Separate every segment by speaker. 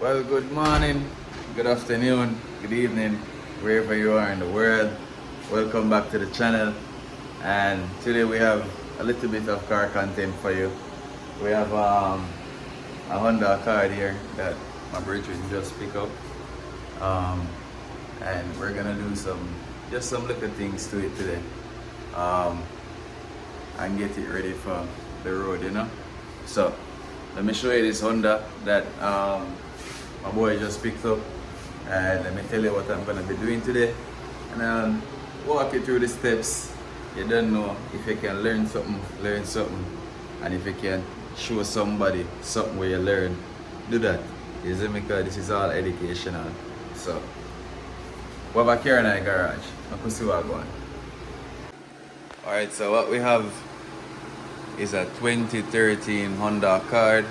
Speaker 1: Well, good morning, good afternoon, good evening, wherever you are in the world. Welcome back to the channel. And today we have a little bit of car content for you. We have a Honda card here that my brethren just pick up. Um, and we're gonna do some little things to it today. Um, and get it ready for the road. So, let me show you this Honda that my boy just picked up, and let me tell you what I'm gonna be doing today, and I'll walk you through the steps. You don't know if you can learn something, and if you can show somebody something where you learn, do that. You see me? Because this is all educational. So, we have a car in our garage. I can see what I'm going. Alright, so what we have is a 2013 Honda card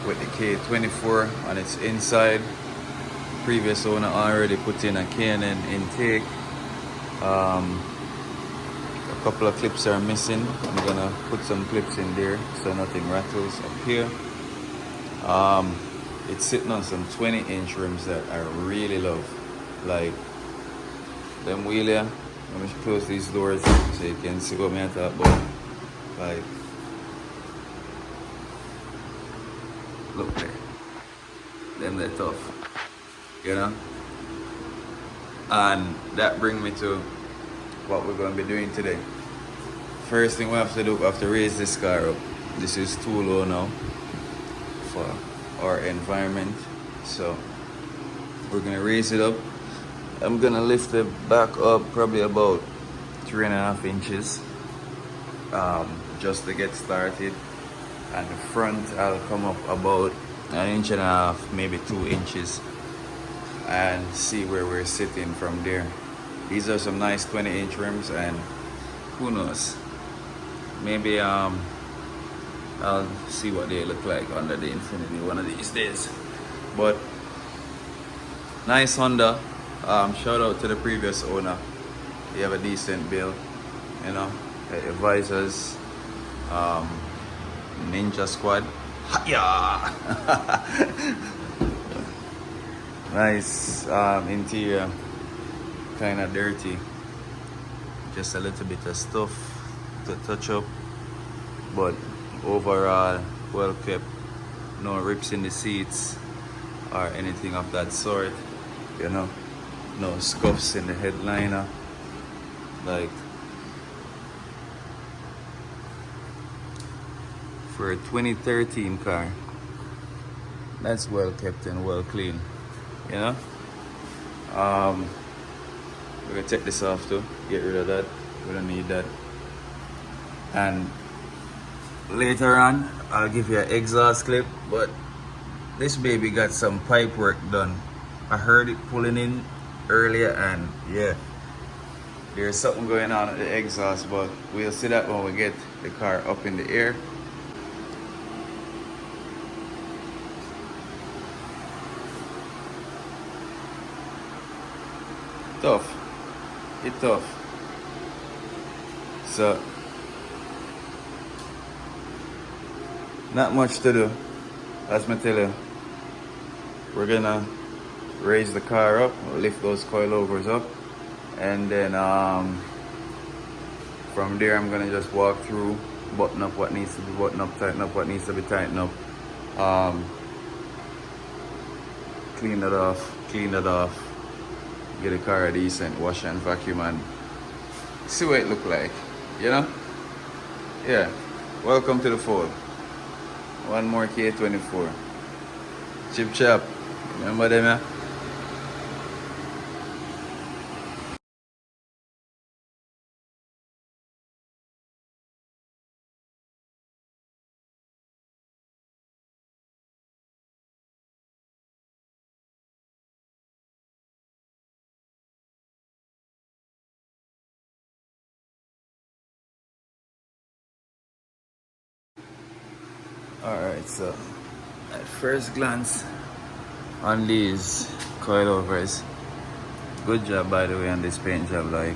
Speaker 1: with the K24 on its inside. Previous owner already put in a K&N intake. A couple of clips are missing. I'm gonna put some clips in there so nothing rattles up here. It's sitting on some 20-inch rims that I really love. Like them wheel here. Let me close these doors so you can see what I'm talking about. Like, look there. Them they're tough. And that brings me to what we're going to be doing today. First thing we have to do, we have to raise this car up. This is too low now for our environment. So we're going to raise it up. I'm going to lift it back up probably about 3.5 inches just to get started. And the front I'll come up about 1.5 inches, maybe 2 inches, and see where we're sitting from there. These are some nice 20-inch rims, and who knows, maybe I'll see what they look like under the Infinity one of these days. But nice Honda. Shout out to the previous owner. They have a decent build, the visors, Ninja Squad. Yeah. Nice interior, kind of dirty, just a little bit of stuff to touch up, but overall well kept. No rips in the seats or anything of that sort, no scuffs in the headliner. Like, for a 2013 car, that's well kept and well clean. We're gonna take this off too, get rid of that. We don't need that. And later on I'll give you an exhaust clip, but this baby got some pipe work done. I heard it pulling in earlier, and yeah, there's something going on at the exhaust, but we'll see that when we get the car up in the air. It's tough. So, not much to do. As I tell you, we're gonna raise the car up, lift those coilovers up, and then from there I'm gonna just walk through, button up what needs to be buttoned up, tighten up what needs to be tightened up, clean it off, get the car a decent wash and vacuum, and see what it look like. Yeah, welcome to the fold. One more K24. Chip chop, remember them, yeah? Alright, so at first glance on these coilovers, good job by the way on this paint job. Like,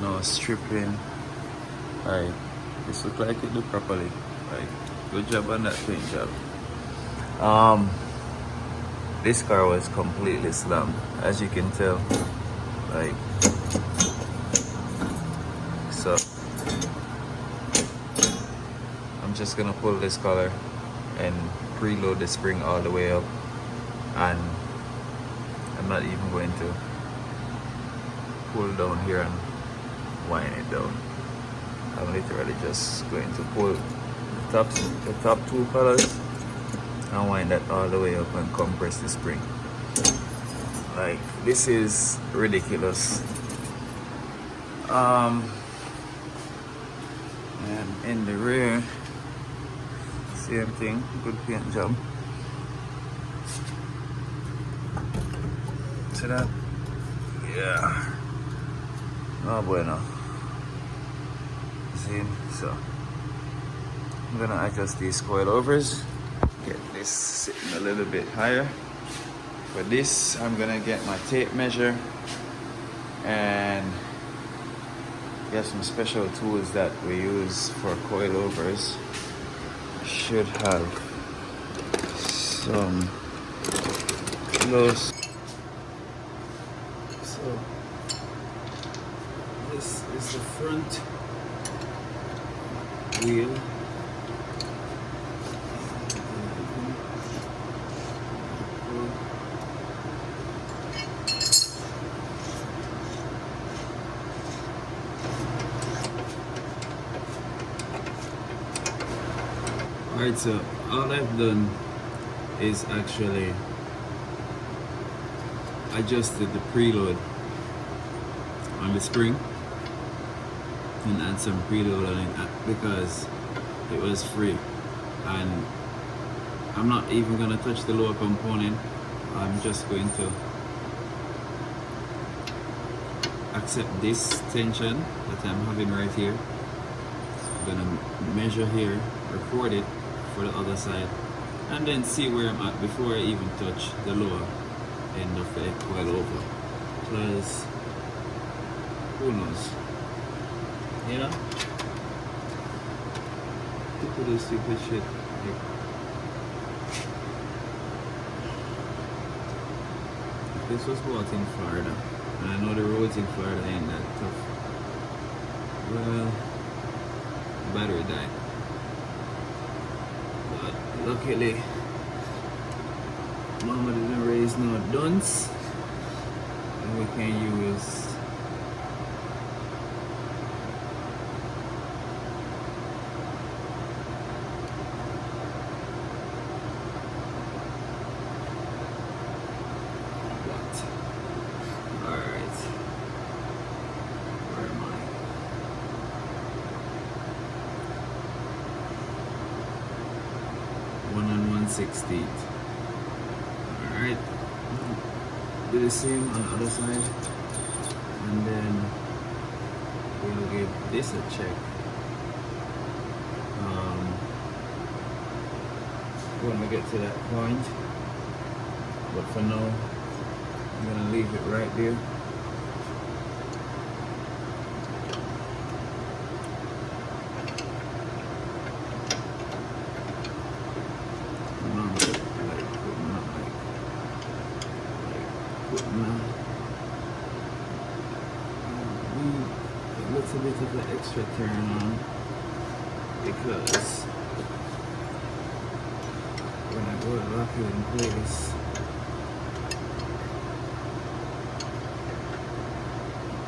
Speaker 1: no stripping, right? This look like it do properly. Like, good job on that paint job. This car was completely slammed, as you can tell. Like, so I'm just gonna pull this color and preload the spring all the way up, and I'm not even going to pull down here and wind it down. I'm literally just going to pull the top two colors and wind that all the way up and compress the spring. Like, this is ridiculous. And in the rear, same thing, good paint job. See that? Yeah. No bueno. See? So I'm gonna adjust these coilovers, get this sitting a little bit higher. For this, I'm gonna get my tape measure and get some special tools that we use for coilovers. Should have some close. So this is the front wheel. Alright, so all I've done is actually adjusted the preload on the spring and add some preload on it because it was free, and I'm not even going to touch the lower component. I'm just going to accept this tension that I'm having right here. I'm going to measure here, record it for the other side, and then see where I'm at before I even touch the lower end of the coilover. Because who knows, you know? People do stupid shit. Like, this was bought in Florida, and I know the roads in Florida ain't that tough. Well, battery died. But luckily, Mama didn't raise no dunce, and we can use what? Alright. Where am I? 1 and 1/16. Alright. Do the same on the other side, and then we'll give this a check when we get to that point. But for now, I'm gonna leave it right there. A little bit of an extra turn on, because when I go to lock it in place,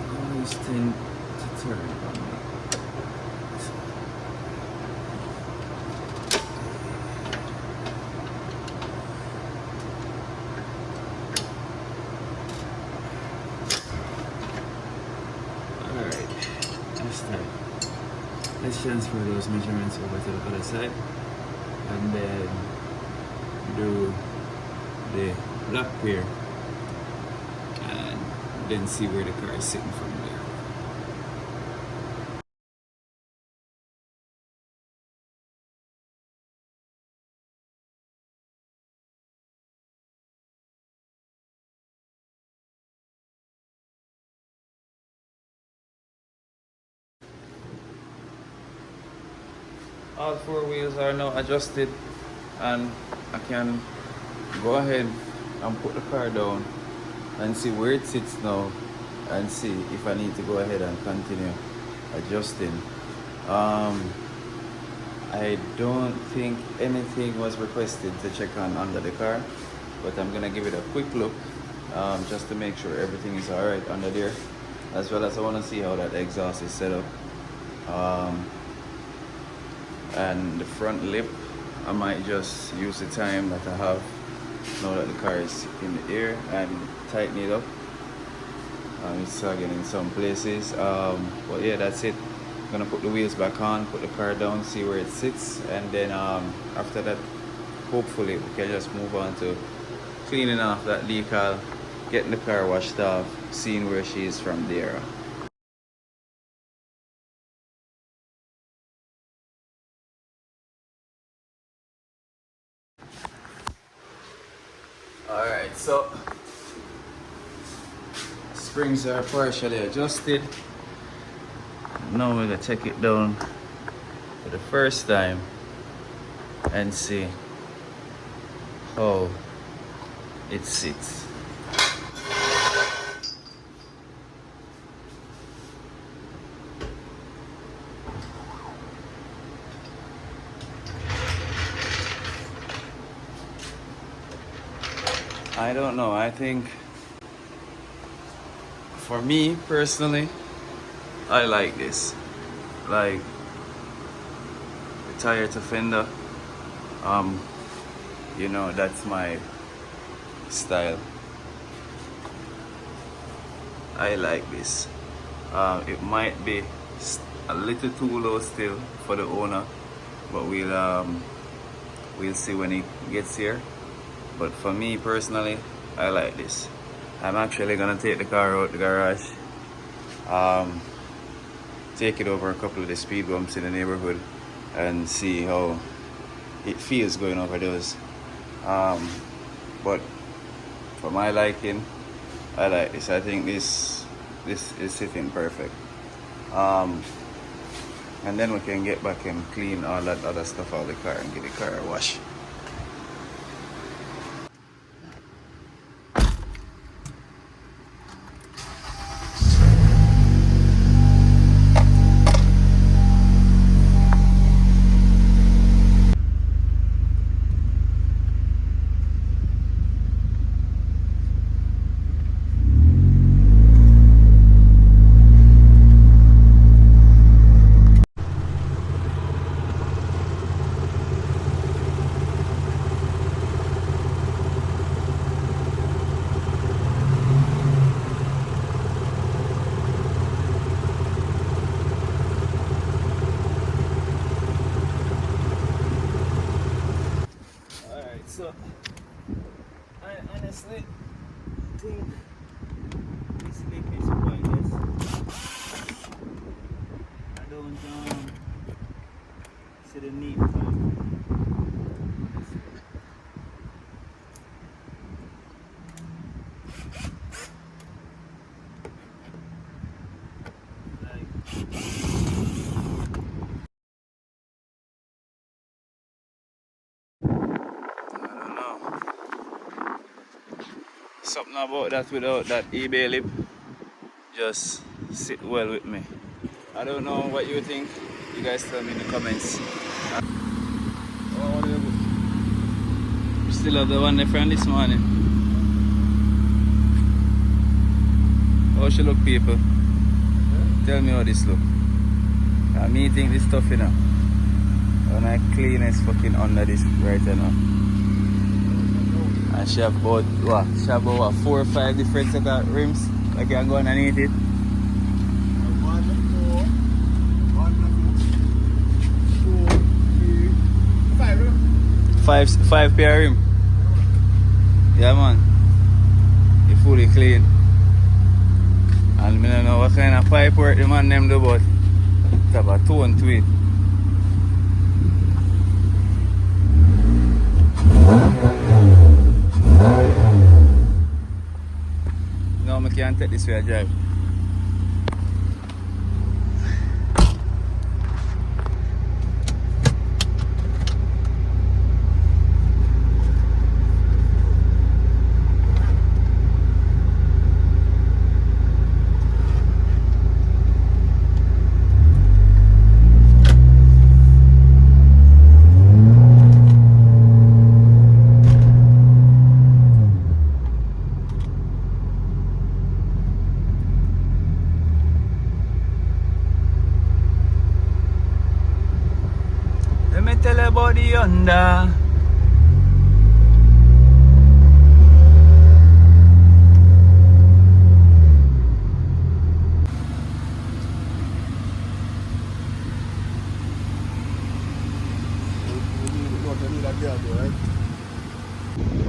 Speaker 1: I always tend to turn on me. Let's transfer those measurements over to the other side, and then do the black pair, and then see where the car is sitting from there. All four wheels are now adjusted, and I can go ahead and put the car down and see where it sits now, and see if I need to go ahead and continue adjusting. I don't think anything was requested to check on under the car, but I'm gonna give it a quick look, just to make sure everything is all right under there, as well as I want to see how that exhaust is set up. And the front lip, I might just use the time that I have now that the car is in the air and tighten it up. It's sagging in some places, but yeah, that's it. I'm gonna put the wheels back on, put the car down, see where it sits, and then after that, hopefully we can just move on to cleaning off that decal, getting the car washed off, seeing where she is from there. Alright, so springs are partially adjusted. Now we're gonna take it down for the first time and see how it sits. I don't know, I think for me personally, I like this. Like the tire to fender, you know, that's my style. I like this. It might be a little too low still for the owner, but we'll see when he gets here. But for me personally, I like this. I'm actually gonna take the car out the garage, take it over a couple of the speed bumps in the neighborhood and see how it feels going over those. But for my liking, I like this. I think this is sitting perfect. And then we can get back and clean all that other stuff out of the car and get the car a wash. So I honestly think this lip is pointless. I don't see the need for it. Something about that without that eBay lip just sit well with me. I don't know what you think. You guys tell me in the comments. We still have the one there from this morning. How she look, people? Tell me how this look. Me think this stuff, you know. When I clean it's fucking under this right now. And she have about what? She have about what, 4 or 5 different set of rims. I can go underneath it. 5 pair of rim. Yeah man. It's fully clean. And I don't know what kind of pipe work the man them do, but it's have a tone to it. No, I can't take this way I drive. tell you about the Honda.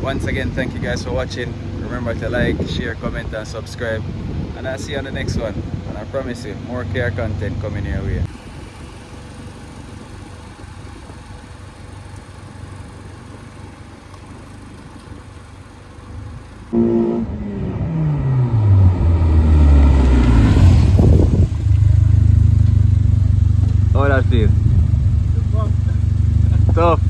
Speaker 1: Once again, thank you guys for watching. Remember to like, share, comment and subscribe. And I'll see you on the next one. And I promise you, more car content coming your way. How that feel? Tough.